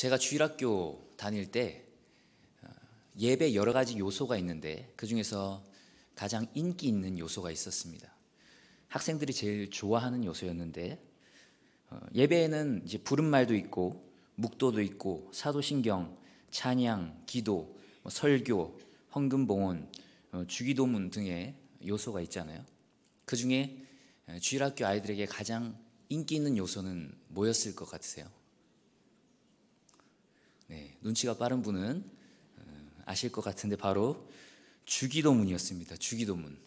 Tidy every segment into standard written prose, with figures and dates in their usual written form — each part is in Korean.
제가 주일학교 다닐 때 예배 여러 가지 요소가 있는데 그중에서 가장 인기 있는 요소가 있었습니다. 학생들이 제일 좋아하는 요소였는데 예배에는 이제 부른말도 있고 묵도도 있고 사도신경, 찬양, 기도, 설교, 헌금봉헌, 주기도문 등의 요소가 있잖아요. 그중에 주일학교 아이들에게 가장 인기 있는 요소는 뭐였을 것 같으세요? 네, 눈치가 빠른 분은 아실 것 같은데 바로 주기도문이었습니다. 주기도문.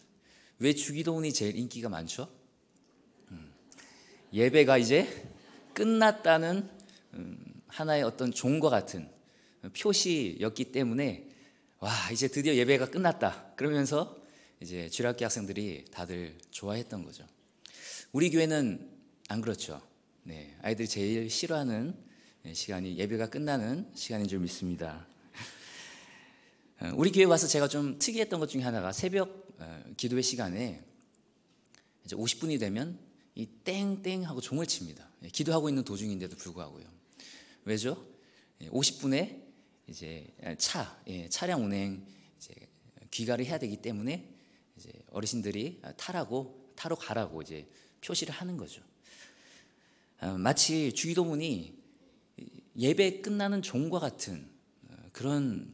왜 주기도문이 제일 인기가 많죠? 예배가 이제 끝났다는 하나의 어떤 종과 같은 표시였기 때문에 와, 이제 드디어 예배가 끝났다 그러면서 이제 주일학교 학생들이 다들 좋아했던 거죠. 우리 교회는 안 그렇죠. 네, 아이들이 제일 싫어하는 시간이 예배가 끝나는 시간인 줄 믿습니다. 우리 교회 와서 제가 좀 특이했던 것 중에 하나가 새벽 기도회 시간에 이제 50분이 되면 이 땡땡 하고 종을 칩니다. 기도하고 있는 도중인데도 불구하고요. 왜죠? 50분에 이제 차량 운행 이제 귀가를 해야 되기 때문에 이제 어르신들이 타러 가라고 이제 표시를 하는 거죠. 마치 주기도문이 예배 끝나는 종과 같은 그런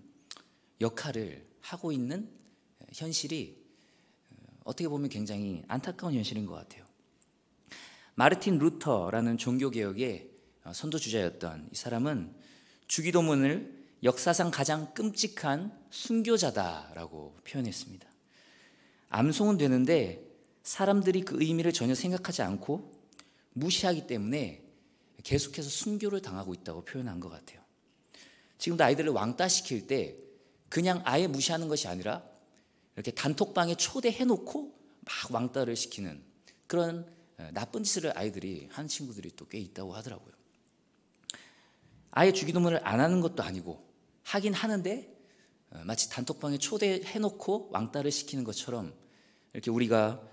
역할을 하고 있는 현실이 어떻게 보면 굉장히 안타까운 현실인 것 같아요. 마르틴 루터라는 종교개혁의 선도주자였던 이 사람은 주기도문을 역사상 가장 끔찍한 순교자다라고 표현했습니다. 암송은 되는데 사람들이 그 의미를 전혀 생각하지 않고 무시하기 때문에 계속해서 순교를 당하고 있다고 표현한 것 같아요. 지금도 아이들을 왕따시킬 때 그냥 아예 무시하는 것이 아니라 이렇게 단톡방에 초대해놓고 막 왕따를 시키는 그런 나쁜 짓을 아이들이 하는 친구들이 또 꽤 있다고 하더라고요. 아예 주기도문을 안 하는 것도 아니고 하긴 하는데 마치 단톡방에 초대해놓고 왕따를 시키는 것처럼 이렇게 우리가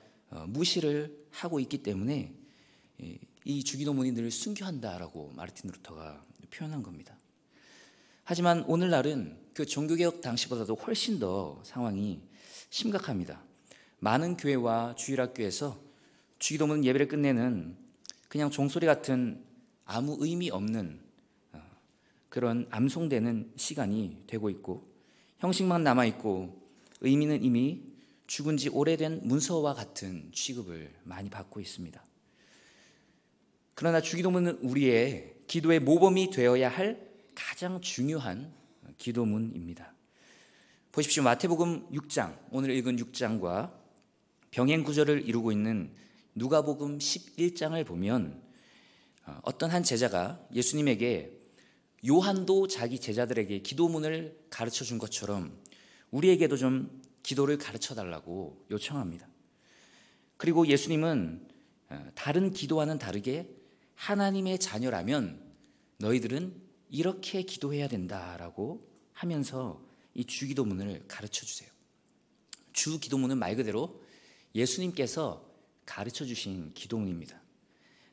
무시를 하고 있기 때문에 이 주기도문이 늘 순교한다라고 마르틴 루터가 표현한 겁니다. 하지만 오늘날은 그 종교개혁 당시보다도 훨씬 더 상황이 심각합니다. 많은 교회와 주일학교에서 주기도문 예배를 끝내는 그냥 종소리 같은 아무 의미 없는 그런 암송되는 시간이 되고 있고 형식만 남아있고 의미는 이미 죽은 지 오래된 문서와 같은 취급을 많이 받고 있습니다. 그러나 주기도문은 우리의 기도의 모범이 되어야 할 가장 중요한 기도문입니다. 보십시오. 마태복음 6장, 오늘 읽은 6장과 병행 구절을 이루고 있는 누가복음 11장을 보면 어떤 한 제자가 예수님에게 요한도 자기 제자들에게 기도문을 가르쳐 준 것처럼 우리에게도 좀 기도를 가르쳐 달라고 요청합니다. 그리고 예수님은 다른 기도와는 다르게 하나님의 자녀라면 너희들은 이렇게 기도해야 된다라고 하면서 이 주기도문을 가르쳐 주세요. 주기도문은 말 그대로 예수님께서 가르쳐 주신 기도문입니다.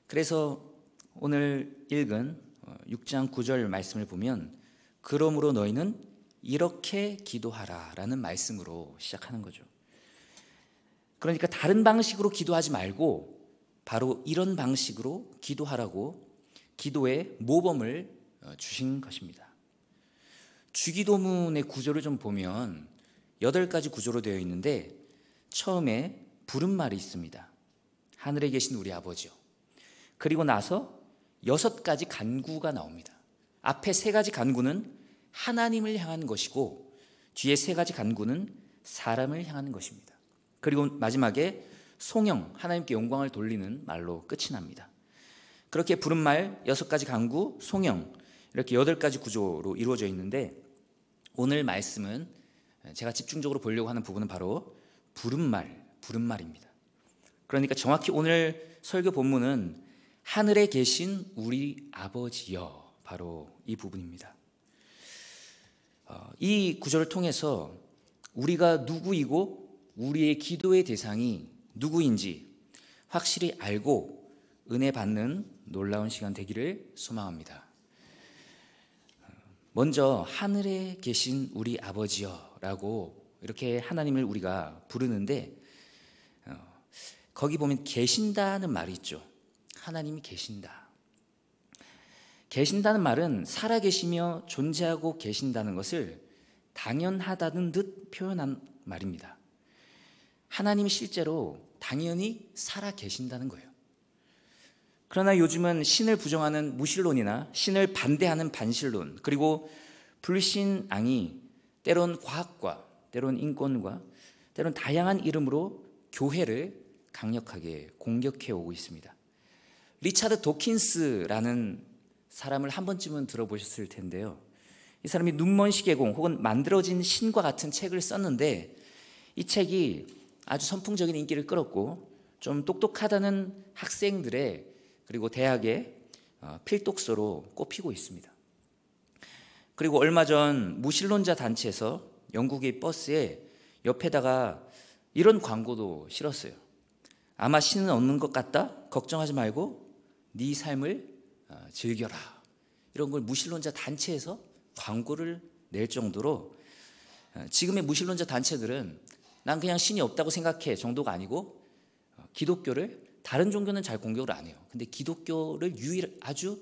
그래서 오늘 읽은 6장 9절 말씀을 보면 그러므로 너희는 이렇게 기도하라 라는 말씀으로 시작하는 거죠. 그러니까 다른 방식으로 기도하지 말고 바로 이런 방식으로 기도하라고 기도의 모범을 주신 것입니다. 주기도문의 구조를 좀 보면 8가지 구조로 되어 있는데 처음에 부른말이 있습니다. 하늘에 계신 우리 아버지요. 그리고 나서 6가지 간구가 나옵니다. 앞에 3가지 간구는 하나님을 향한 것이고 뒤에 3가지 간구는 사람을 향하는 것입니다. 그리고 마지막에 송영, 하나님께 영광을 돌리는 말로 끝이 납니다. 그렇게 부른말 6가지 간구, 송영 이렇게 8가지 구조로 이루어져 있는데 오늘 말씀은 제가 집중적으로 보려고 하는 부분은 바로 부른말입니다. 그러니까 정확히 오늘 설교 본문은 하늘에 계신 우리 아버지여 바로 이 부분입니다. 이 구절을 통해서 우리가 누구이고 우리의 기도의 대상이 누구인지 확실히 알고 은혜 받는 놀라운 시간 되기를 소망합니다. 먼저 하늘에 계신 우리 아버지여 라고 이렇게 하나님을 우리가 부르는데, 거기 보면 계신다는 말이 있죠. 하나님이 계신다. 계신다는 말은 살아계시며 존재하고 계신다는 것을 당연하다는 듯 표현한 말입니다. 하나님이 실제로 당연히 살아계신다는 거예요. 그러나 요즘은 신을 부정하는 무신론이나 신을 반대하는 반신론, 그리고 불신앙이 때론 과학과 때론 인권과 때론 다양한 이름으로 교회를 강력하게 공격해 오고 있습니다. 리차드 도킨스라는 사람을 한 번쯤은 들어보셨을 텐데요. 이 사람이 눈먼 시계공 혹은 만들어진 신과 같은 책을 썼는데, 이 책이 아주 선풍적인 인기를 끌었고 좀 똑똑하다는 학생들의 그리고 대학의 필독서로 꼽히고 있습니다. 그리고 얼마 전 무신론자 단체에서 영국의 버스에 옆에다가 이런 광고도 실었어요. 아마 신은 없는 것 같다. 걱정하지 말고 네 삶을 즐겨라. 이런 걸 무신론자 단체에서 광고를 낼 정도로, 지금의 무신론자 단체들은 난 그냥 신이 없다고 생각해 정도가 아니고, 기독교를, 다른 종교는 잘 공격을 안 해요. 근데 기독교를 아주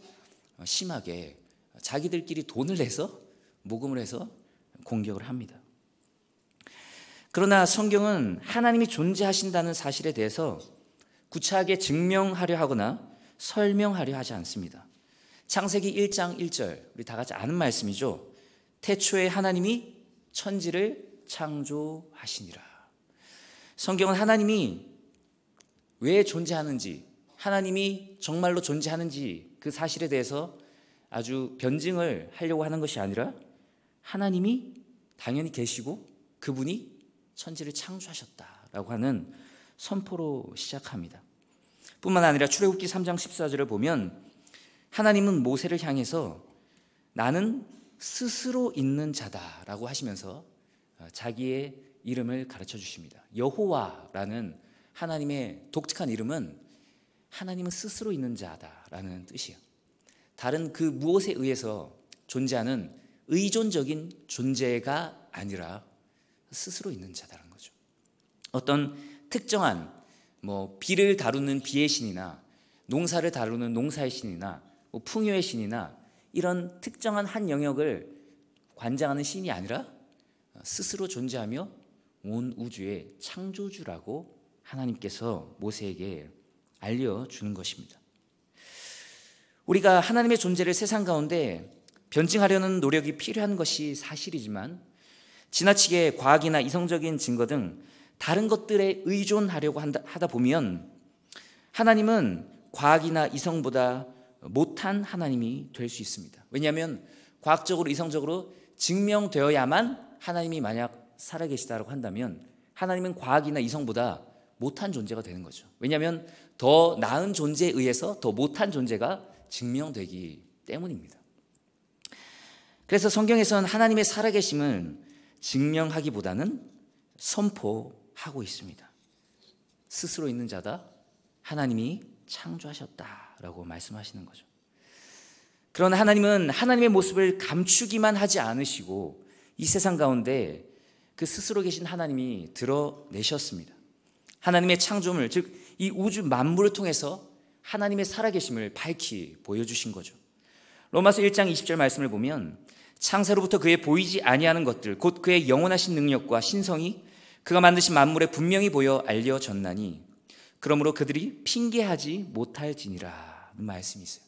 심하게 자기들끼리 돈을 내서 모금을 해서 공격을 합니다. 그러나 성경은 하나님이 존재하신다는 사실에 대해서 구차하게 증명하려 하거나 설명하려 하지 않습니다. 창세기 1장 1절, 우리 다 같이 아는 말씀이죠. 태초에 하나님이 천지를 창조하시니라. 성경은 하나님이 왜 존재하는지, 하나님이 정말로 존재하는지 그 사실에 대해서 아주 변증을 하려고 하는 것이 아니라, 하나님이 당연히 계시고 그분이 천지를 창조하셨다라고 하는 선포로 시작합니다. 뿐만 아니라 출애굽기 3장 14절을 보면 하나님은 모세를 향해서 나는 스스로 있는 자다라고 하시면서 자기의 이름을 가르쳐 주십니다. 여호와라는 하나님의 독특한 이름은 하나님은 스스로 있는 자다라는 뜻이에요. 다른 그 무엇에 의해서 존재하는 의존적인 존재가 아니라 스스로 있는 자다라는 거죠. 어떤 특정한 비를 다루는 비의 신이나 농사를 다루는 농사의 신이나 풍요의 신이나 이런 특정한 한 영역을 관장하는 신이 아니라 스스로 존재하며 온 우주의 창조주라고 하나님께서 모세에게 알려주는 것입니다. 우리가 하나님의 존재를 세상 가운데 변증하려는 노력이 필요한 것이 사실이지만, 지나치게 과학이나 이성적인 증거 등 다른 것들에 의존하려고 하다 보면 하나님은 과학이나 이성보다 못한 하나님이 될 수 있습니다. 왜냐하면 과학적으로 이성적으로 증명되어야만 하나님이 만약 살아계시다고 한다면 하나님은 과학이나 이성보다 못한 존재가 되는 거죠. 왜냐하면 더 나은 존재에 의해서 더 못한 존재가 증명되기 때문입니다. 그래서 성경에서는 하나님의 살아계심을 증명하기보다는 선포하고 있습니다. 스스로 있는 자다, 하나님이 창조하셨다라고 말씀하시는 거죠. 그러나 하나님은 하나님의 모습을 감추기만 하지 않으시고 이 세상 가운데 그 스스로 계신 하나님이 드러내셨습니다. 하나님의 창조물, 즉 이 우주 만물을 통해서 하나님의 살아계심을 밝히 보여주신 거죠. 로마서 1장 20절 말씀을 보면 창세로부터 그의 보이지 아니하는 것들 곧 그의 영원하신 능력과 신성이 그가 만드신 만물에 분명히 보여 알려졌나니 그러므로 그들이 핑계하지 못할지니라 는 말씀이 있어요.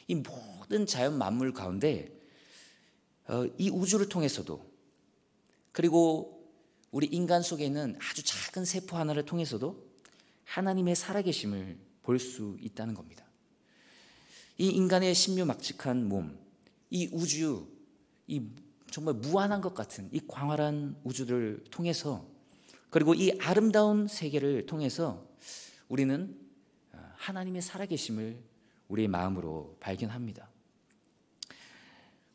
이 모든 자연 만물 가운데 이 우주를 통해서도, 그리고 우리 인간 속에 있는 아주 작은 세포 하나를 통해서도 하나님의 살아계심을 볼 수 있다는 겁니다. 이 인간의 신묘막측한 몸, 이 우주, 이 정말 무한한 것 같은 이 광활한 우주를 통해서, 그리고 이 아름다운 세계를 통해서 우리는 하나님의 살아계심을 우리의 마음으로 발견합니다.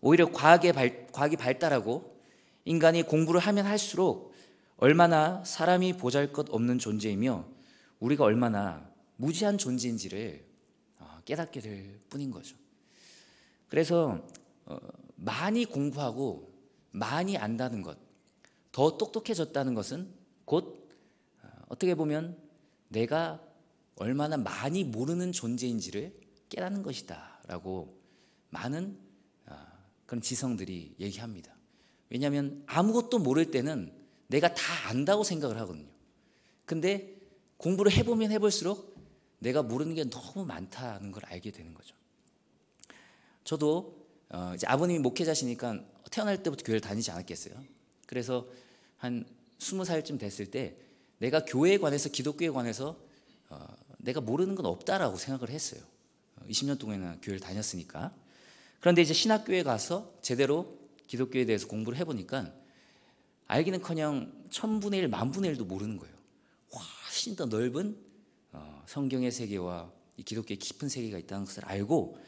오히려 과학이 발달하고 인간이 공부를 하면 할수록 얼마나 사람이 보잘것없는 존재이며 우리가 얼마나 무지한 존재인지를 깨닫게 될 뿐인 거죠. 그래서 많이 공부하고 많이 안다는 것, 더 똑똑해졌다는 것은 곧 어떻게 보면 내가 얼마나 많이 모르는 존재인지를 깨닫는 것이다 라고 많은 그런 지성들이 얘기합니다. 왜냐하면 아무것도 모를 때는 내가 다 안다고 생각을 하거든요. 근데 공부를 해보면 해볼수록 내가 모르는 게 너무 많다는 걸 알게 되는 거죠. 저도 이제 아버님이 목회자시니까 태어날 때부터 교회를 다니지 않았겠어요. 그래서 한 20살쯤 됐을 때 내가 교회에 관해서, 기독교에 관해서 내가 모르는 건 없다라고 생각을 했어요. 20년 동안이나 교회를 다녔으니까. 그런데 이제 신학교에 가서 제대로 기독교에 대해서 공부를 해보니까 알기는커녕 1000분의 1, 10,000분의 1도 모르는 거예요. 훨씬 더 넓은 성경의 세계와 이 기독교의 깊은 세계가 있다는 것을 알고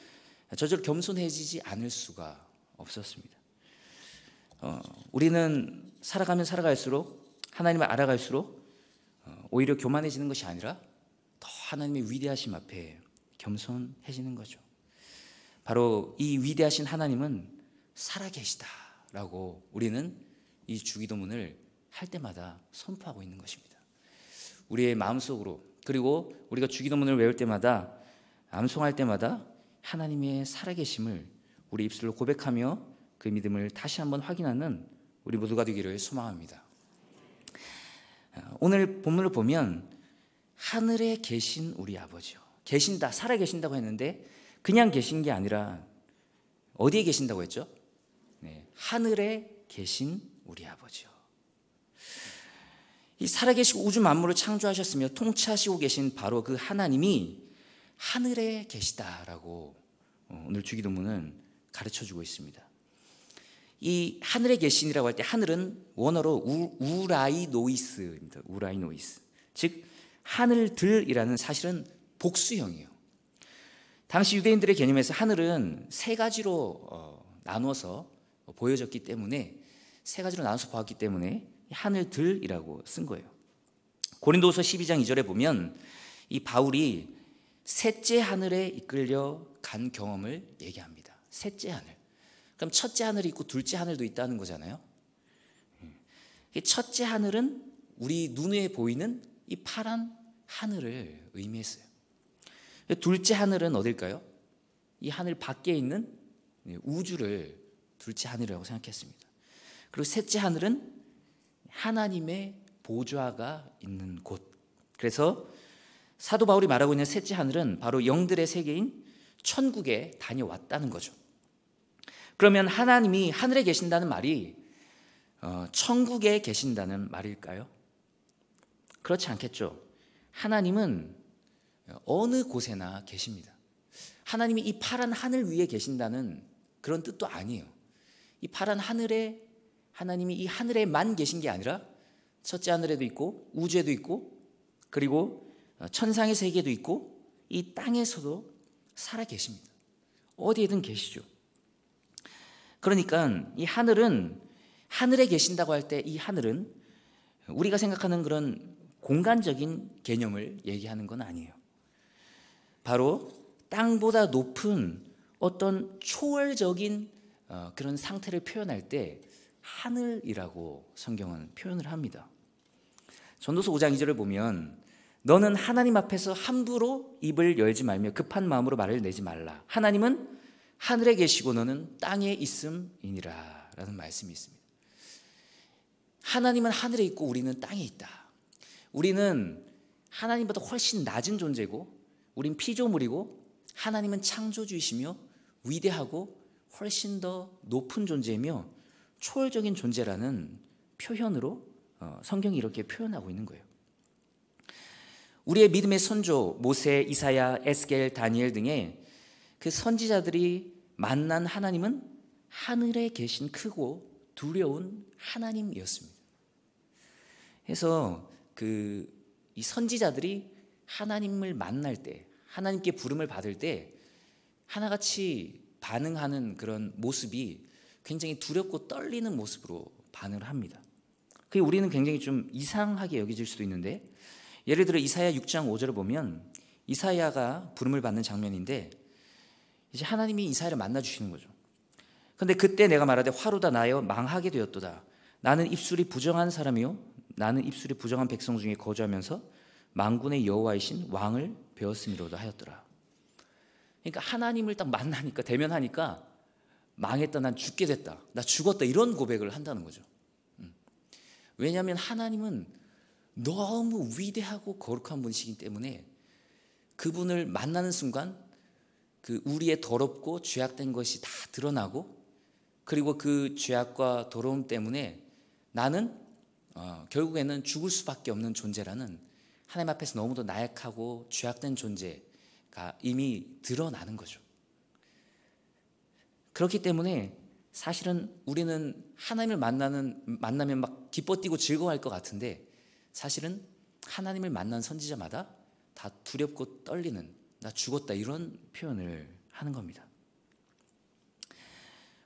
저절로 겸손해지지 않을 수가 없었습니다. 우리는 살아가면 살아갈수록, 하나님을 알아갈수록 오히려 교만해지는 것이 아니라 더 하나님의 위대하심 앞에 겸손해지는 거죠. 바로 이 위대하신 하나님은 살아계시다라고 우리는 이 주기도문을 할 때마다 선포하고 있는 것입니다. 우리의 마음속으로, 그리고 우리가 주기도문을 외울 때마다, 암송할 때마다 하나님의 살아계심을 우리 입술로 고백하며 그 믿음을 다시 한번 확인하는 우리 모두가 되기를 소망합니다. 오늘 본문을 보면 하늘에 계신 우리 아버지요, 계신다, 살아계신다고 했는데 그냥 계신 게 아니라 어디에 계신다고 했죠? 네, 하늘에 계신 우리 아버지요. 이 살아계시고 우주 만물을 창조하셨으며 통치하시고 계신 바로 그 하나님이 하늘에 계시다라고 오늘 주기도문은 가르쳐주고 있습니다. 이 하늘에 계신이라고 할 때 하늘은 원어로 우라이노이스입니다. 우라이노이스. 즉 하늘들이라는 사실은 복수형이에요. 당시 유대인들의 개념에서 하늘은 세 가지로 나눠서 보여졌기 때문에, 세 가지로 나눠서 보았기 때문에 하늘들이라고 쓴 거예요. 고린도후서 12장 2절에 보면 이 바울이 셋째 하늘에 이끌려 간 경험을 얘기합니다. 셋째 하늘. 그럼 첫째 하늘이 있고 둘째 하늘도 있다는 거잖아요. 첫째 하늘은 우리 눈에 보이는 이 파란 하늘을 의미했어요. 둘째 하늘은 어딜까요? 이 하늘 밖에 있는 우주를 둘째 하늘이라고 생각했습니다. 그리고 셋째 하늘은 하나님의 보좌가 있는 곳. 그래서 사도 바울이 말하고 있는 셋째 하늘은 바로 영들의 세계인 천국에 다녀왔다는 거죠. 그러면 하나님이 하늘에 계신다는 말이 천국에 계신다는 말일까요? 그렇지 않겠죠. 하나님은 어느 곳에나 계십니다. 하나님이 이 파란 하늘 위에 계신다는 그런 뜻도 아니에요. 이 파란 하늘에, 하나님이 이 하늘에만 계신 게 아니라 첫째 하늘에도 있고 우주에도 있고 그리고 천상의 세계도 있고 이 땅에서도 살아 계십니다. 어디에든 계시죠. 그러니까 이 하늘은, 하늘에 계신다고 할 때 이 하늘은 우리가 생각하는 그런 공간적인 개념을 얘기하는 건 아니에요. 바로 땅보다 높은 어떤 초월적인 그런 상태를 표현할 때 하늘이라고 성경은 표현을 합니다. 전도서 5장 2절을 보면 너는 하나님 앞에서 함부로 입을 열지 말며 급한 마음으로 말을 내지 말라. 하나님은 하늘에 계시고 너는 땅에 있음이니라 라는 말씀이 있습니다. 하나님은 하늘에 있고 우리는 땅에 있다. 우리는 하나님보다 훨씬 낮은 존재고 우린 피조물이고 하나님은 창조주이시며 위대하고 훨씬 더 높은 존재이며 초월적인 존재라는 표현으로 성경이 이렇게 표현하고 있는 거예요. 우리의 믿음의 선조 모세, 이사야, 에스겔, 다니엘 등의 그 선지자들이 만난 하나님은 하늘에 계신 크고 두려운 하나님이었습니다. 그래서 이 선지자들이 하나님을 만날 때, 하나님께 부름을 받을 때 하나같이 반응하는 그런 모습이 굉장히 두렵고 떨리는 모습으로 반응을 합니다. 그게 우리는 굉장히 좀 이상하게 여겨질 수도 있는데, 예를 들어 이사야 6장 5절을 보면 이사야가 부름을 받는 장면인데 이제 하나님이 이사야를 만나 주시는 거죠. 근데 그때 내가 말하되 화루다 나여 망하게 되었도다. 나는 입술이 부정한 사람이요 나는 입술이 부정한 백성 중에 거주하면서 만군의 여호와이신 왕을 배웠음이로다 하였더라. 그러니까 하나님을 딱 만나니까 대면하니까 망했다, 난 죽게 됐다, 나 죽었다, 이런 고백을 한다는 거죠. 왜냐하면 하나님은 너무 위대하고 거룩한 분이시기 때문에 그분을 만나는 순간 그 우리의 더럽고 죄악된 것이 다 드러나고, 그리고 그 죄악과 더러움 때문에 나는 결국에는 죽을 수밖에 없는 존재라는, 하나님 앞에서 너무도 나약하고 죄악된 존재가 이미 드러나는 거죠. 그렇기 때문에 사실은 우리는 하나님을 만나면 막 기뻐 뛰고 즐거워할 것 같은데, 사실은 하나님을 만난 선지자마다 다 두렵고 떨리는, 나 죽었다, 이런 표현을 하는 겁니다.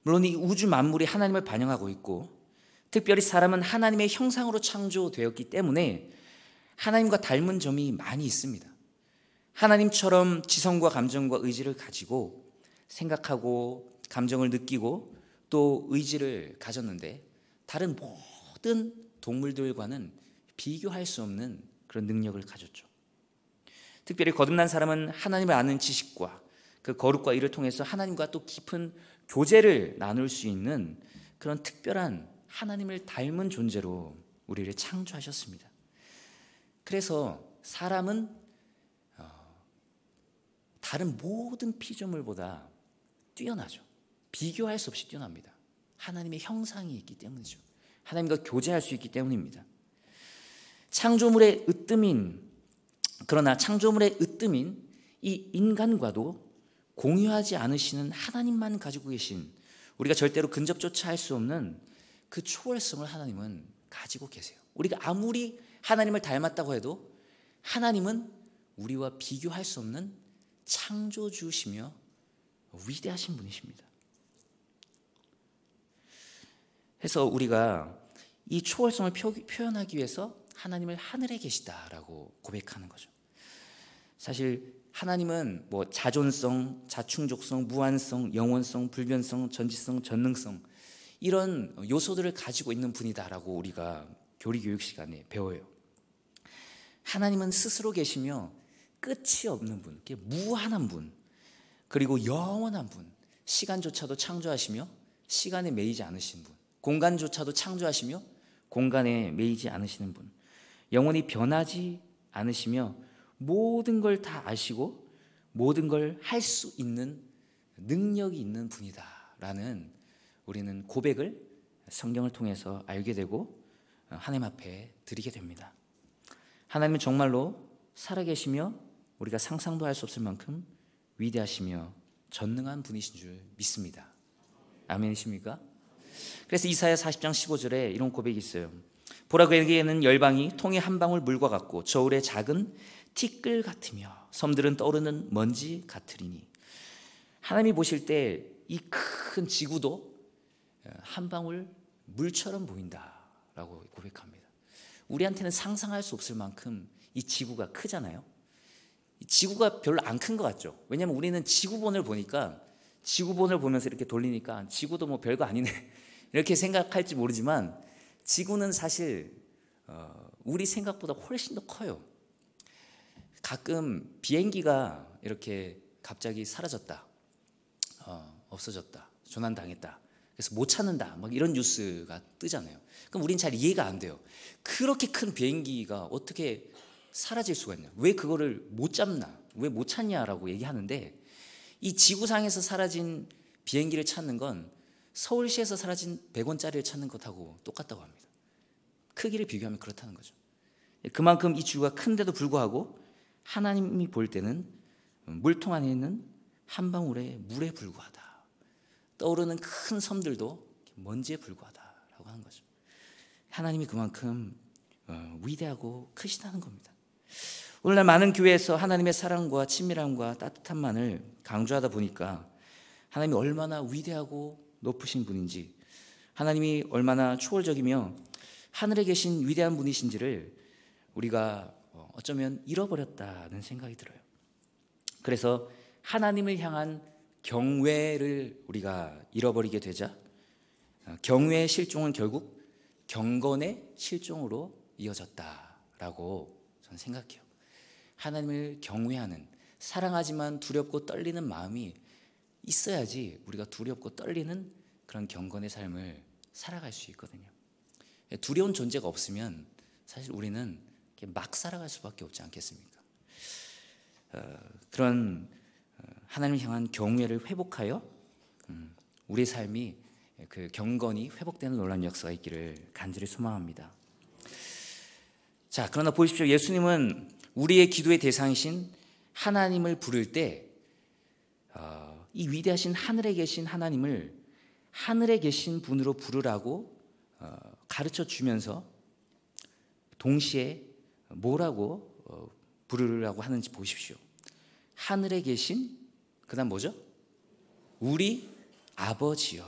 물론 이 우주 만물이 하나님을 반영하고 있고, 특별히 사람은 하나님의 형상으로 창조되었기 때문에 하나님과 닮은 점이 많이 있습니다. 하나님처럼 지성과 감정과 의지를 가지고 생각하고 감정을 느끼고 또 의지를 가졌는데, 다른 모든 동물들과는 비교할 수 없는 그런 능력을 가졌죠. 특별히 거듭난 사람은 하나님을 아는 지식과 그 거룩과 이를 통해서 하나님과 또 깊은 교제를 나눌 수 있는 그런 특별한 하나님을 닮은 존재로 우리를 창조하셨습니다. 그래서 사람은 다른 모든 피조물보다 뛰어나죠. 비교할 수 없이 뛰어납니다. 하나님의 형상이 있기 때문이죠. 하나님과 교제할 수 있기 때문입니다. 그러나 창조물의 으뜸인 이 인간과도 공유하지 않으시는 하나님만 가지고 계신, 우리가 절대로 근접조차 할 수 없는 그 초월성을 하나님은 가지고 계세요. 우리가 아무리 하나님을 닮았다고 해도 하나님은 우리와 비교할 수 없는 창조주시며 위대하신 분이십니다. 그래서 우리가 이 초월성을 표현하기 위해서 하나님을 하늘에 계시다라고 고백하는 거죠. 사실 하나님은 뭐 자존성, 자충족성, 무한성, 영원성, 불변성, 전지성, 전능성, 이런 요소들을 가지고 있는 분이다라고 우리가 교리 교육 시간에 배워요. 하나님은 스스로 계시며 끝이 없는 분, 무한한 분, 그리고 영원한 분, 시간조차도 창조하시며 시간에 매이지 않으신 분, 공간조차도 창조하시며 공간에 매이지 않으시는 분, 영원히 변하지 않으시며 모든 걸 다 아시고 모든 걸 할 수 있는 능력이 있는 분이다라는 우리는 고백을 성경을 통해서 알게 되고 하나님 앞에 드리게 됩니다. 하나님은 정말로 살아계시며 우리가 상상도 할 수 없을 만큼 위대하시며 전능한 분이신 줄 믿습니다. 아멘이십니까? 그래서 이사야 40장 15절에 이런 고백이 있어요. 보라, 그에게는 열방이 통의 한 방울 물과 같고 저울의 작은 티끌 같으며 섬들은 떠오르는 먼지 같으리니, 하나님이 보실 때 이 큰 지구도 한 방울 물처럼 보인다라고 고백합니다. 우리한테는 상상할 수 없을 만큼 이 지구가 크잖아요. 이 지구가 별로 안 큰 것 같죠. 왜냐하면 우리는 지구본을 보면서 이렇게 돌리니까 지구도 뭐 별거 아니네 이렇게 생각할지 모르지만, 지구는 사실 우리 생각보다 훨씬 더 커요. 가끔 비행기가 이렇게 갑자기 사라졌다, 없어졌다, 조난당했다, 그래서 못 찾는다, 막 이런 뉴스가 뜨잖아요. 그럼 우린 잘 이해가 안 돼요. 그렇게 큰 비행기가 어떻게 사라질 수가 있냐, 왜 그거를 못 잡나, 왜 못 찾냐라고 얘기하는데, 이 지구상에서 사라진 비행기를 찾는 건 서울시에서 사라진 100원짜리를 찾는 것하고 똑같다고 합니다. 크기를 비교하면 그렇다는 거죠. 그만큼 이 지구가 큰데도 불구하고 하나님이 볼 때는 물통 안에 있는 한 방울의 물에 불과하다, 떠오르는 큰 섬들도 먼지에 불과하다라고 하는 거죠. 하나님이 그만큼 위대하고 크시다는 겁니다. 오늘날 많은 교회에서 하나님의 사랑과 친밀함과 따뜻함만을 강조하다 보니까 하나님이 얼마나 위대하고 높으신 분인지, 하나님이 얼마나 초월적이며 하늘에 계신 위대한 분이신지를 우리가 어쩌면 잃어버렸다는 생각이 들어요. 그래서 하나님을 향한 경외를 우리가 잃어버리게 되자 경외의 실종은 결국 경건의 실종으로 이어졌다라고 저는 생각해요. 하나님을 경외하는, 사랑하지만 두렵고 떨리는 마음이 있어야지 우리가 두렵고 떨리는 그런 경건의 삶을 살아갈 수 있거든요. 두려운 존재가 없으면 사실 우리는 막 살아갈 수밖에 없지 않겠습니까? 그런 하나님을 향한 경외를 회복하여 우리의 삶이 그 경건이 회복되는 놀라운 역사가 있기를 간절히 소망합니다. 자, 그러나 보십시오. 예수님은 우리의 기도의 대상이신 하나님을 부를 때 이 위대하신 하늘에 계신 하나님을 하늘에 계신 분으로 부르라고 가르쳐 주면서 동시에 뭐라고 부르라고 하는지 보십시오. 하늘에 계신, 그 다음 뭐죠? 우리 아버지요.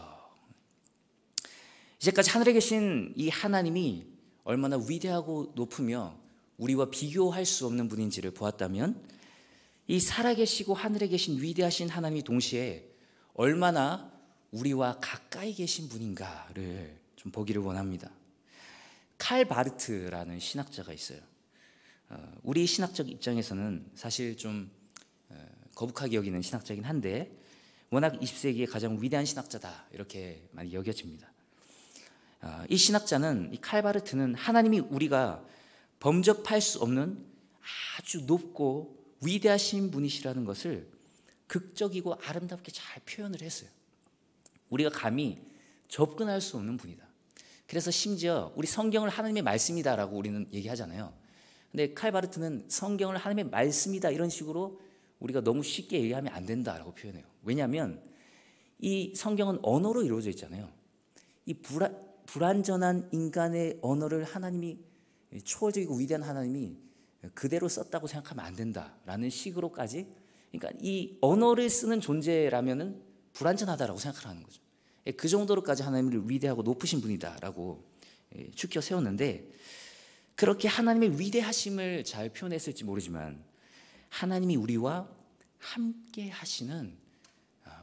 이제까지 하늘에 계신 이 하나님이 얼마나 위대하고 높으며 우리와 비교할 수 없는 분인지를 보았다면, 이 살아계시고 하늘에 계신 위대하신 하나님이 동시에 얼마나 우리와 가까이 계신 분인가를 좀 보기를 원합니다. 칼 바르트라는 신학자가 있어요. 우리 신학적 입장에서는 사실 좀 거북하게 여기는 신학자이긴 한데 워낙 20세기의 가장 위대한 신학자다 이렇게 많이 여겨집니다. 이 신학자는, 이 칼 바르트는 하나님이 우리가 범접할 수 없는 아주 높고 위대하신 분이시라는 것을 극적이고 아름답게 잘 표현을 했어요. 우리가 감히 접근할 수 없는 분이다. 그래서 심지어 우리 성경을 하나님의 말씀이다라고 우리는 얘기하잖아요. 근데 칼 바르트는 성경을 하나님의 말씀이다 이런 식으로 우리가 너무 쉽게 얘기하면 안 된다라고 표현해요. 왜냐하면 이 성경은 언어로 이루어져 있잖아요. 이 불완전한 인간의 언어를 하나님이, 초월적이고 위대한 하나님이 그대로 썼다고 생각하면 안 된다라는 식으로까지, 그러니까 이 언어를 쓰는 존재라면은 불완전하다라고 생각을 하는 거죠. 그 정도로까지 하나님을 위대하고 높으신 분이다라고 추켜 세웠는데, 그렇게 하나님의 위대하심을 잘 표현했을지 모르지만 하나님이 우리와 함께 하시는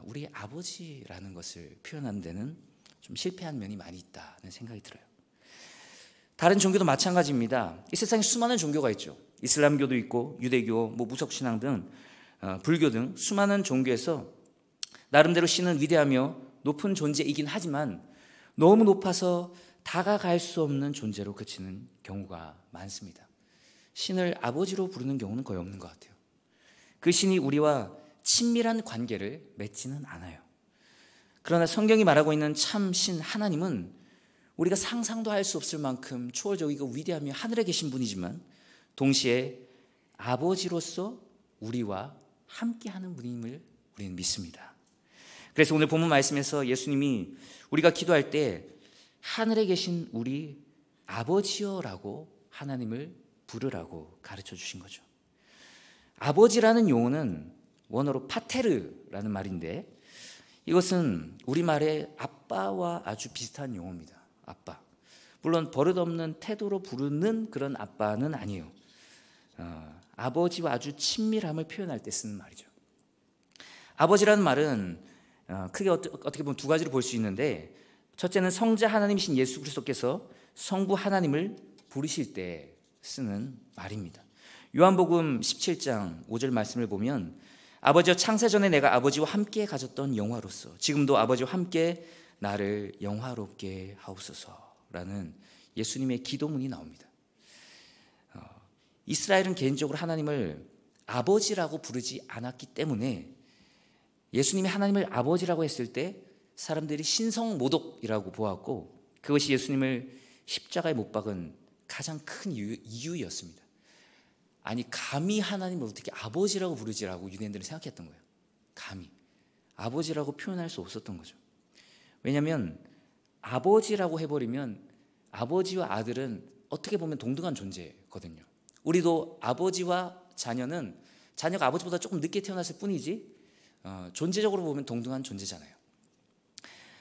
우리 아버지라는 것을 표현하는 데는 좀 실패한 면이 많이 있다는 생각이 들어요. 다른 종교도 마찬가지입니다. 이 세상에 수많은 종교가 있죠. 이슬람교도 있고 유대교, 무속신앙 등 불교 등 수많은 종교에서 나름대로 신은 위대하며 높은 존재이긴 하지만 너무 높아서 다가갈 수 없는 존재로 그치는 경우가 많습니다. 신을 아버지로 부르는 경우는 거의 없는 것 같아요. 그 신이 우리와 친밀한 관계를 맺지는 않아요. 그러나 성경이 말하고 있는 참 신 하나님은 우리가 상상도 할 수 없을 만큼 초월적이고 위대하며 하늘에 계신 분이지만 동시에 아버지로서 우리와 함께하는 분임을 우리는 믿습니다. 그래서 오늘 본문 말씀에서 예수님이 우리가 기도할 때 하늘에 계신 우리 아버지여라고 하나님을 부르라고 가르쳐 주신 거죠. 아버지라는 용어는 원어로 파테르라는 말인데 이것은 우리말의 아빠와 아주 비슷한 용어입니다. 아빠. 물론 버릇없는 태도로 부르는 그런 아빠는 아니에요. 아버지와 아주 친밀함을 표현할 때 쓰는 말이죠. 아버지라는 말은 크게 어떻게 보면 두 가지로 볼 수 있는데, 첫째는 성자 하나님이신 예수 그리스도께서 성부 하나님을 부르실 때 쓰는 말입니다. 요한복음 17장 5절 말씀을 보면 아버지여, 창세 전에 내가 아버지와 함께 가졌던 영화로서 지금도 아버지와 함께 나를 영화롭게 하옵소서라는 예수님의 기도문이 나옵니다. 이스라엘은 개인적으로 하나님을 아버지라고 부르지 않았기 때문에 예수님이 하나님을 아버지라고 했을 때 사람들이 신성모독이라고 보았고, 그것이 예수님을 십자가에 못 박은 가장 큰 이유였습니다. 아니, 감히 하나님을 어떻게 아버지라고 부르지라고 유대인들은 생각했던 거예요. 감히 아버지라고 표현할 수 없었던 거죠. 왜냐하면 아버지라고 해버리면 아버지와 아들은 어떻게 보면 동등한 존재거든요. 우리도 아버지와 자녀가 아버지보다 조금 늦게 태어났을 뿐이지 존재적으로 보면 동등한 존재잖아요.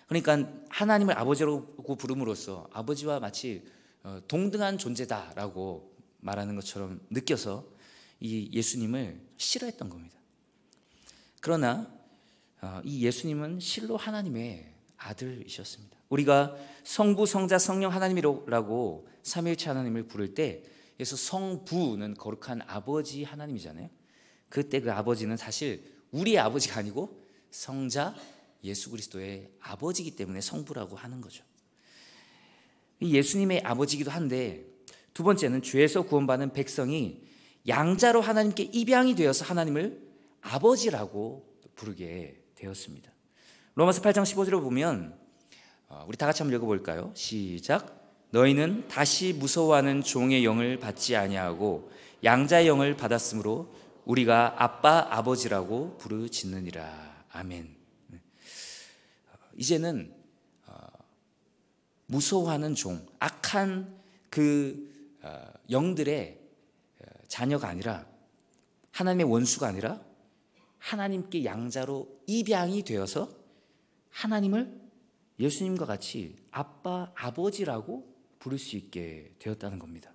그러니까 하나님을 아버지라고 부름으로써 아버지와 마치 동등한 존재다라고 말하는 것처럼 느껴서 이 예수님을 싫어했던 겁니다. 그러나 이 예수님은 실로 하나님의 아들이셨습니다. 우리가 성부, 성자, 성령 하나님이라고 삼위일체 하나님을 부를 때, 그래서 성부는 거룩한 아버지 하나님이잖아요. 그때 그 아버지는 사실 우리의 아버지가 아니고 성자 예수 그리스도의 아버지이기 때문에 성부라고 하는 거죠. 이 예수님의 아버지이기도 한데, 두 번째는 죄에서 구원받은 백성이 양자로 하나님께 입양이 되어서 하나님을 아버지라고 부르게 되었습니다. 로마서 8장 15절을 보면 우리 다 같이 한번 읽어볼까요? 시작. 너희는 다시 무서워하는 종의 영을 받지 아니하고 양자의 영을 받았으므로 우리가 아빠 아버지라고 부르짖느니라. 아멘. 이제는 무서워하는 종, 악한 그 영들의 자녀가 아니라, 하나님의 원수가 아니라 하나님께 양자로 입양이 되어서 하나님을 예수님과 같이 아빠, 아버지라고 부를 수 있게 되었다는 겁니다.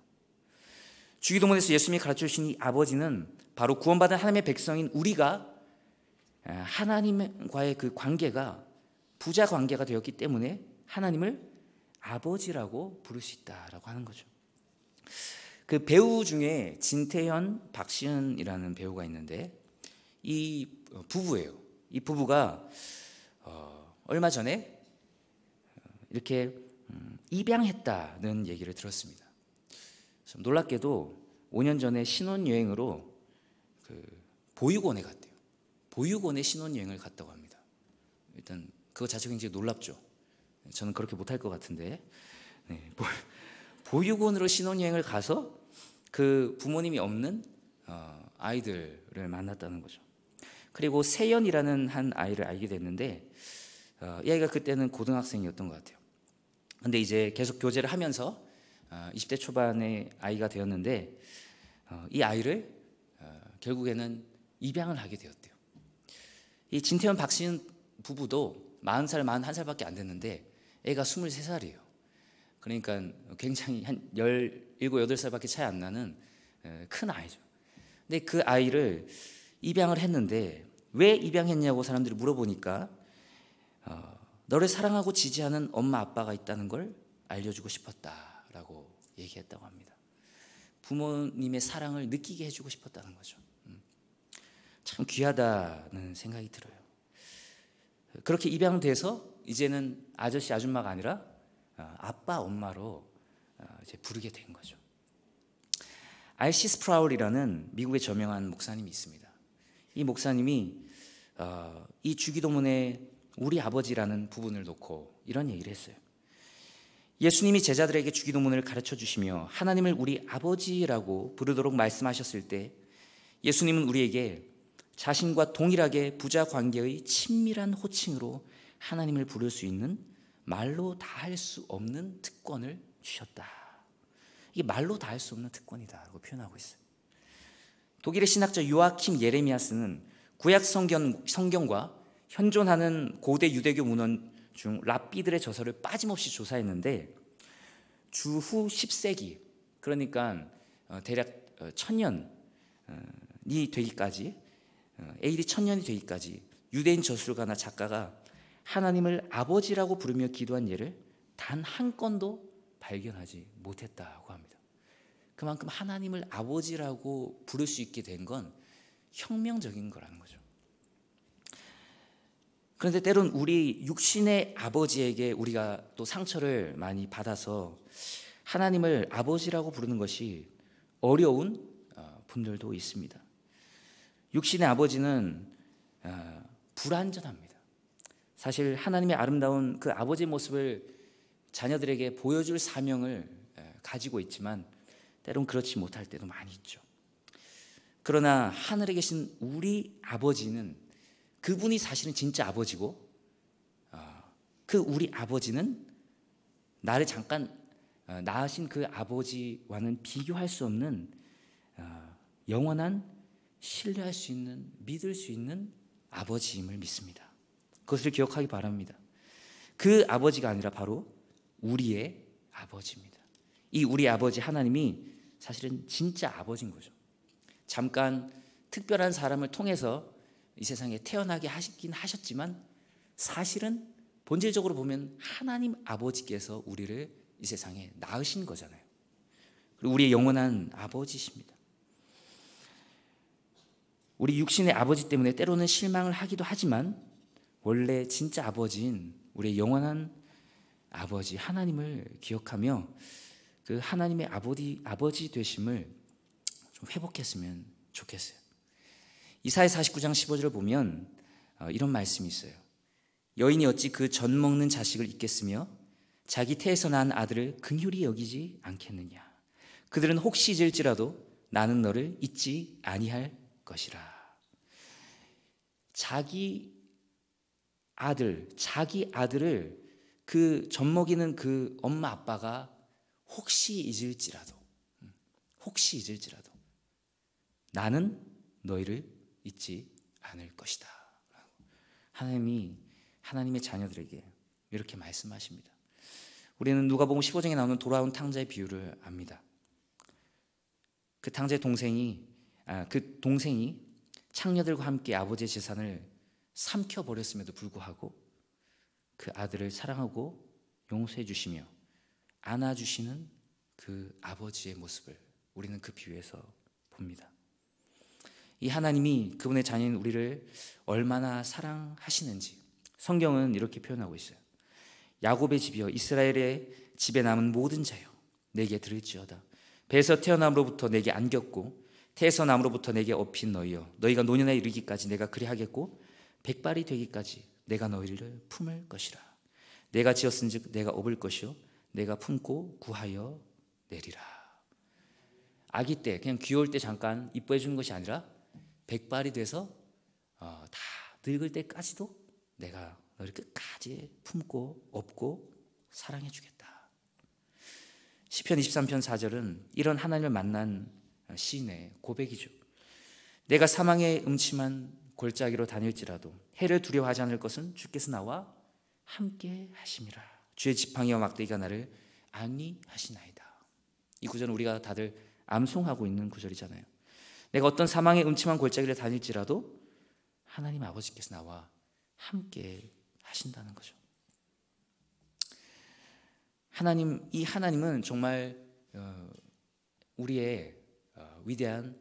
주기도문에서 예수님이 가르쳐 주신 이 아버지는 바로 구원받은 하나님의 백성인 우리가 하나님과의 그 관계가 부자 관계가 되었기 때문에 하나님을 아버지라고 부를 수 있다라고 하는 거죠. 그 배우 중에 진태현, 박시은이라는 배우가 있는데 이 부부예요. 이 부부가 얼마 전에 이렇게 입양했다는 얘기를 들었습니다. 좀 놀랍게도 5년 전에 신혼여행으로 그 보육원에 갔대요. 보육원에 신혼여행을 갔다고 합니다. 일단 그거 자체가 굉장히 놀랍죠. 저는 그렇게 못할 것 같은데, 네, 보육원으로 신혼여행을 가서 그 부모님이 없는 아이들을 만났다는 거죠. 그리고 세연이라는 한 아이를 알게 됐는데 이 아이가 그때는 고등학생이었던 것 같아요. 근데 이제 계속 교제를 하면서 20대 초반의 아이가 되었는데 이 아이를 결국에는 입양을 하게 되었대요. 이 진태현 박시은 부부도 40살, 41살밖에 안 됐는데 애가 23살이에요. 그러니까 굉장히 한 17, 18살밖에 차이 안 나는 큰 아이죠. 근데 그 아이를 입양을 했는데 왜 입양했냐고 사람들이 물어보니까 너를 사랑하고 지지하는 엄마 아빠가 있다는 걸 알려주고 싶었다라고 얘기했다고 합니다. 부모님의 사랑을 느끼게 해주고 싶었다는 거죠. 참 귀하다는 생각이 들어요. 그렇게 입양돼서 이제는 아저씨 아줌마가 아니라 아빠 엄마로 이제 부르게 된 거죠. R.C. 스프라울이라는 미국의 저명한 목사님이 있습니다. 이 목사님이 이 주기도문에 우리 아버지라는 부분을 놓고 이런 얘기를 했어요. 예수님이 제자들에게 주기도문을 가르쳐 주시며 하나님을 우리 아버지라고 부르도록 말씀하셨을 때 예수님은 우리에게 자신과 동일하게 부자 관계의 친밀한 호칭으로 하나님을 부를 수 있는 말로 다 할 수 없는 특권을 주셨다. 이게 말로 다 할 수 없는 특권이다라고 표현하고 있어요. 독일의 신학자 요아킴 예레미야스는 구약 성경과 현존하는 고대 유대교 문헌 중 랍비들의 저서를 빠짐없이 조사했는데 주후 10세기, 그러니까 대략 1000년이 되기까지, AD 1000년이 되기까지 유대인 저술가나 작가가 하나님을 아버지라고 부르며 기도한 예를 단 한 건도 발견하지 못했다고 합니다. 그만큼 하나님을 아버지라고 부를 수 있게 된 건 혁명적인 거라는 거죠. 그런데 때론 우리 육신의 아버지에게 우리가 또 상처를 많이 받아서 하나님을 아버지라고 부르는 것이 어려운 분들도 있습니다. 육신의 아버지는 불완전합니다. 사실 하나님의 아름다운 그 아버지의 모습을 자녀들에게 보여줄 사명을 가지고 있지만 때론 그렇지 못할 때도 많이 있죠. 그러나 하늘에 계신 우리 아버지는 그분이 사실은 진짜 아버지고 그 우리 아버지는 나를 잠깐 낳으신 그 아버지와는 비교할 수 없는 영원한 신뢰할 수 있는, 믿을 수 있는 아버지임을 믿습니다. 그것을 기억하기 바랍니다. 그 아버지가 아니라 바로 우리의 아버지입니다. 이 우리 아버지 하나님이 사실은 진짜 아버지인 거죠. 잠깐 특별한 사람을 통해서 이 세상에 태어나게 하시긴 하셨지만 사실은 본질적으로 보면 하나님 아버지께서 우리를 이 세상에 낳으신 거잖아요. 그리고 우리의 영원한 아버지십니다. 우리 육신의 아버지 때문에 때로는 실망을 하기도 하지만 원래 진짜 아버지인 우리의 영원한 아버지 하나님을 기억하며 그 하나님의 아버지 되심을 좀 회복했으면 좋겠어요. 이사야 49장 15절을 보면 이런 말씀이 있어요. 여인이 어찌 그 젖 먹는 자식을 잊겠으며 자기 태에서 난 아들을 긍휼히 여기지 않겠느냐. 그들은 혹시 잊을지라도 나는 너를 잊지 아니할 것이라. 자기 아들을 그 젖 먹이는 그 엄마 아빠가 혹시 잊을지라도 나는 너희를 잊지 않을 것이다. 하나님의 자녀들에게 이렇게 말씀하십니다. 우리는 누가복음 15장에 나오는 돌아온 탕자의 비유를 압니다. 그 탕자의 동생이 창녀들과 함께 아버지의 재산을 삼켜버렸음에도 불구하고 그 아들을 사랑하고 용서해 주시며 안아주시는 그 아버지의 모습을 우리는 그 비유에서 봅니다. 이 하나님이 그분의 자녀인 우리를 얼마나 사랑하시는지 성경은 이렇게 표현하고 있어요. 야곱의 집이여 이스라엘의 집에 남은 모든 자여 내게 들을지어다. 배에서 태어남으로부터 내게 안겼고 태에서 남으로부터 내게 업힌 너희여 너희가 노년에 이르기까지 내가 그리하겠고 백발이 되기까지 내가 너희를 품을 것이라. 내가 지었은즉 내가 업을 것이요 내가 품고 구하여 내리라. 아기 때 그냥 귀여울 때 잠깐 이뻐해 주는 것이 아니라 백발이 돼서 다 늙을 때까지도 내가 너를 끝까지 품고 업고 사랑해 주겠다. 시편 23편 4절은 이런 하나님을 만난 시인의 고백이죠. 내가 사망의 음침한 골짜기로 다닐지라도 해를 두려워하지 않을 것은 주께서 나와 함께 하심이라. 주의 지팡이와 막대기가 나를 안위하시나이다. 이 구절은 우리가 다들 암송하고 있는 구절이잖아요. 내가 어떤 사망의 음침한 골짜기를 다닐지라도 하나님 아버지께서 나와 함께 하신다는 거죠. 이 하나님은 정말 우리의 위대한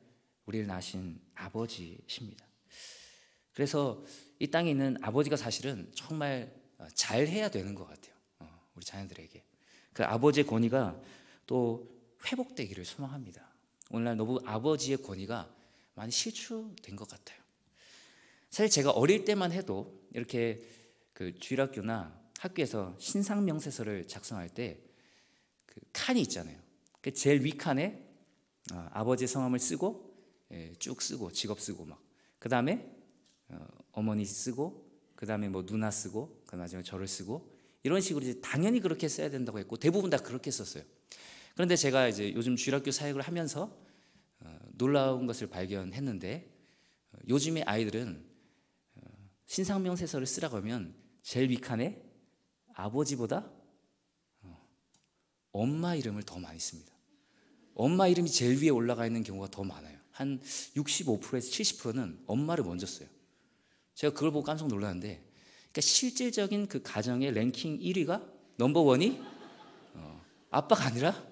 우리를 낳으신 아버지십니다. 그래서 이 땅에 있는 아버지가 사실은 정말 잘해야 되는 것 같아요. 우리 자녀들에게 그 아버지의 권위가 또 회복되기를 소망합니다. 오늘날 너무 아버지의 권위가 많이 실추된 것 같아요. 사실 제가 어릴 때만 해도 이렇게 그 주일학교나 학교에서 신상명세서를 작성할 때 그 칸이 있잖아요. 그 제일 위 칸에 아버지의 성함을 쓰고 쭉 쓰고 직업 쓰고 막 그 다음에 어머니 쓰고 그 다음에 뭐 누나 쓰고 그 마지막에 저를 쓰고 이런 식으로 이제 당연히 그렇게 써야 된다고 했고 대부분 다 그렇게 썼어요. 그런데 제가 이제 요즘 주일학교 사역을 하면서 놀라운 것을 발견했는데 요즘의 아이들은 신상명세서를 쓰라고 하면 제일 윗칸에 아버지보다 엄마 이름을 더 많이 씁니다. 엄마 이름이 제일 위에 올라가 있는 경우가 더 많아요. 한 65%에서 70%는 엄마를 먼저 써요. 제가 그걸 보고 깜짝 놀랐는데 그러니까 실질적인 그 가정의 랭킹 1위가 넘버원이 아빠가 아니라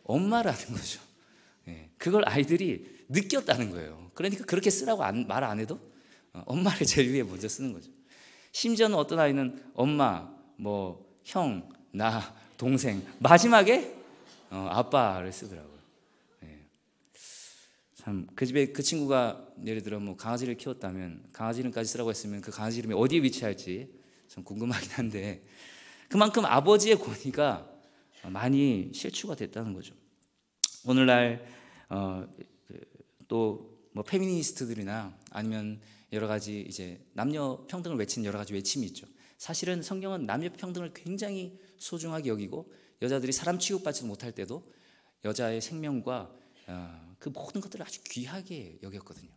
엄마라는 거죠. 그걸 아이들이 느꼈다는 거예요. 그러니까 그렇게 쓰라고 말 안 해도 엄마를 제일 위에 먼저 쓰는 거죠. 심지어는 어떤 아이는 엄마, 뭐 형, 나, 동생 마지막에 아빠를 쓰더라고요. 참 그 집에 그 친구가 예를 들어 뭐 강아지를 키웠다면 강아지 이름까지 쓰라고 했으면 그 강아지 이름이 어디에 위치할지 좀 궁금하긴 한데 그만큼 아버지의 권위가 많이 실추가 됐다는 거죠. 오늘날 또 뭐 페미니스트들이나 아니면 여러 가지 이제 남녀 평등을 외치는 여러 가지 외침이 있죠. 사실은 성경은 남녀 평등을 굉장히 소중하게 여기고 여자들이 사람 취급받지도 못할 때도 여자의 생명과 그 모든 것들을 아주 귀하게 여겼거든요.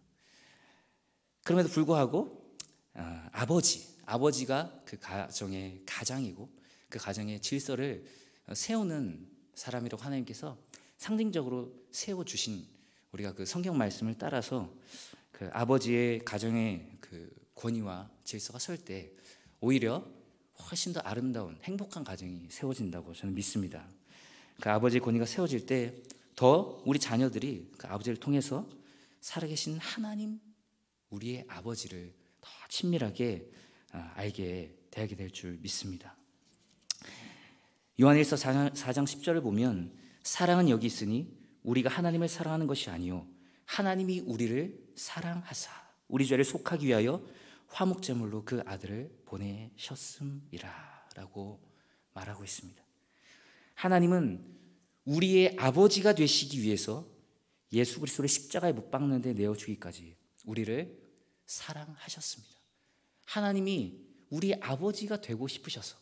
그럼에도 불구하고 아버지가 그 가정의 가장이고 그 가정의 질서를 세우는 사람이라고 하나님께서 상징적으로 세워주신 우리가 그 성경 말씀을 따라서 그 아버지의 가정의 그 권위와 질서가 설 때 오히려 훨씬 더 아름다운 행복한 가정이 세워진다고 저는 믿습니다. 그 아버지의 권위가 세워질 때 더 우리 자녀들이 그 아버지를 통해서 살아계신 하나님, 우리의 아버지를 더 친밀하게 알게 되게 될 줄 믿습니다. 요한일서 4장 10절을 보면 사랑은 여기 있으니 우리가 하나님을 사랑하는 것이 아니요 하나님이 우리를 사랑하사 우리 죄를 속하기 위하여 화목제물로 그 아들을 보내셨음이라 라고 말하고 있습니다. 하나님은 우리의 아버지가 되시기 위해서 예수 그리스도를 십자가에 못 박는 데 내어주기까지 우리를 사랑하셨습니다. 하나님이 우리 아버지가 되고 싶으셔서,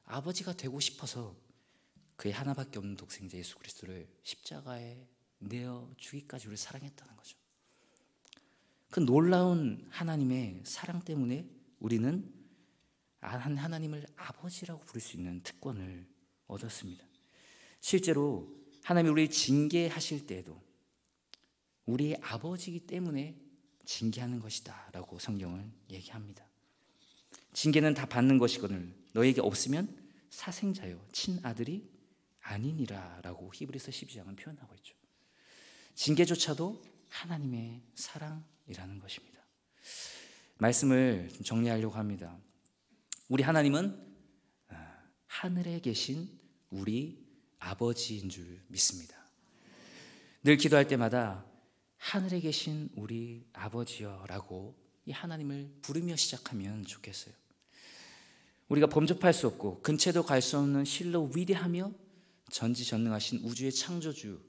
아버지가 되고 싶어서 그의 하나밖에 없는 독생자 예수 그리스도를 십자가에 내어주기까지 우리를 사랑했다는 거죠. 그 놀라운 하나님의 사랑 때문에 우리는 하나님을 아버지라고 부를 수 있는 특권을 얻었습니다. 실제로 하나님이 우리를 징계하실 때에도 우리의 아버지이기 때문에 징계하는 것이다 라고 성경은 얘기합니다. 징계는 다 받는 것이거늘 너에게 없으면 사생자요 친아들이 아니니라 라고 히브리서 12장은 표현하고 있죠. 징계조차도 하나님의 사랑이라는 것입니다. 말씀을 좀 정리하려고 합니다. 우리 하나님은 하늘에 계신 우리 아버지인 줄 믿습니다. 늘 기도할 때마다 하늘에 계신 우리 아버지여 라고 이 하나님을 부르며 시작하면 좋겠어요. 우리가 범접할 수 없고 근처에도 갈 수 없는 실로 위대하며 전지전능하신 우주의 창조주,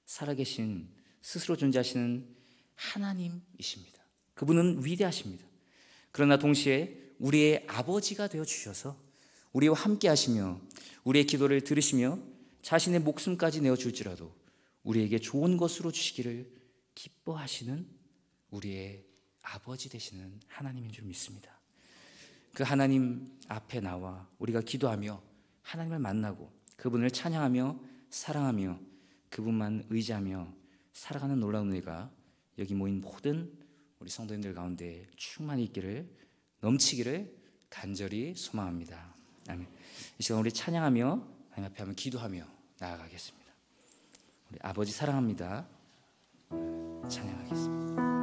살아계신 스스로 존재하시는 하나님이십니다. 그분은 위대하십니다. 그러나 동시에 우리의 아버지가 되어주셔서 우리와 함께 하시며 우리의 기도를 들으시며 자신의 목숨까지 내어줄지라도 우리에게 좋은 것으로 주시기를 기뻐하시는 우리의 아버지 되시는 하나님인 줄 믿습니다. 그 하나님 앞에 나와 우리가 기도하며 하나님을 만나고 그분을 찬양하며 사랑하며 그분만 의지하며 살아가는 놀라운 은혜가 여기 모인 모든 우리 성도님들 가운데 충만히 있기를, 넘치기를 간절히 소망합니다. 아멘. 이 시간 우리 찬양하며 하나님 앞에 한번 기도하며 나아가겠습니다. 우리 아버지 사랑합니다. 찬양하겠습니다.